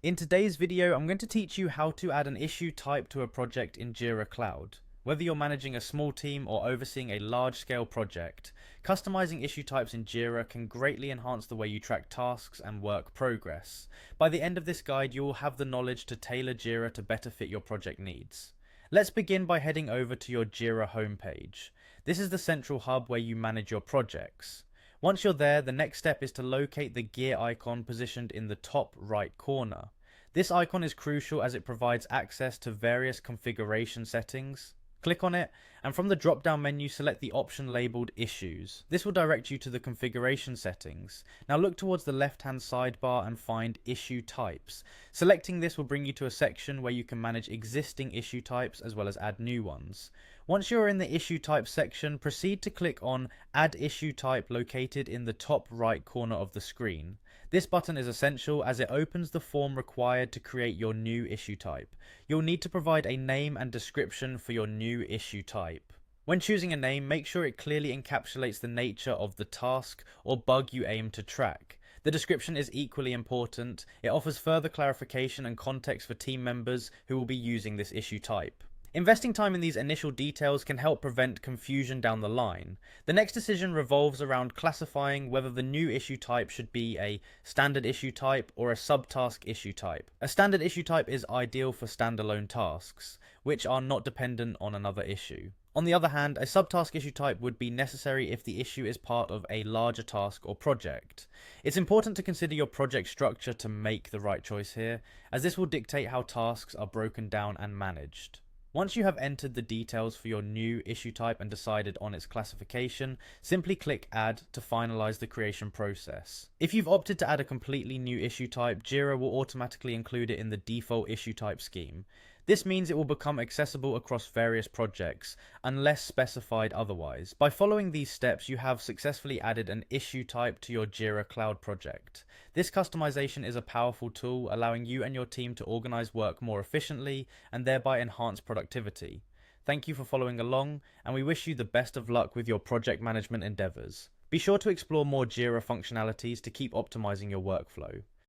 In today's video, I'm going to teach you how to add an issue type to a project in Jira Cloud. Whether you're managing a small team or overseeing a large-scale project, customizing issue types in Jira can greatly enhance the way you track tasks and work progress. By the end of this guide, you will have the knowledge to tailor Jira to better fit your project needs. Let's begin by heading over to your Jira homepage. This is the central hub where you manage your projects. Once you're there, the next step is to locate the gear icon positioned in the top right corner. This icon is crucial as it provides access to various configuration settings. Click on it, and from the drop-down menu, select the option labeled Issues. This will direct you to the configuration settings. Now look towards the left-hand sidebar and find Issue Types. Selecting this will bring you to a section where you can manage existing issue types as well as add new ones. Once you're in the Issue Type section, proceed to click on Add Issue Type located in the top right corner of the screen. This button is essential as it opens the form required to create your new issue type. You'll need to provide a name and description for your new issue type. When choosing a name, make sure it clearly encapsulates the nature of the task or bug you aim to track. The description is equally important. It offers further clarification and context for team members who will be using this issue type. Investing time in these initial details can help prevent confusion down the line. The next decision revolves around classifying whether the new issue type should be a standard issue type or a subtask issue type. A standard issue type is ideal for standalone tasks, which are not dependent on another issue. On the other hand, a subtask issue type would be necessary if the issue is part of a larger task or project. It's important to consider your project structure to make the right choice here, as this will dictate how tasks are broken down and managed. Once you have entered the details for your new issue type and decided on its classification, simply click Add to finalize the creation process. If you've opted to add a completely new issue type, Jira will automatically include it in the default issue type scheme. This means it will become accessible across various projects, unless specified otherwise. By following these steps, you have successfully added an issue type to your Jira Cloud project. This customization is a powerful tool, allowing you and your team to organize work more efficiently and thereby enhance productivity. Thank you for following along, and we wish you the best of luck with your project management endeavors. Be sure to explore more Jira functionalities to keep optimizing your workflow.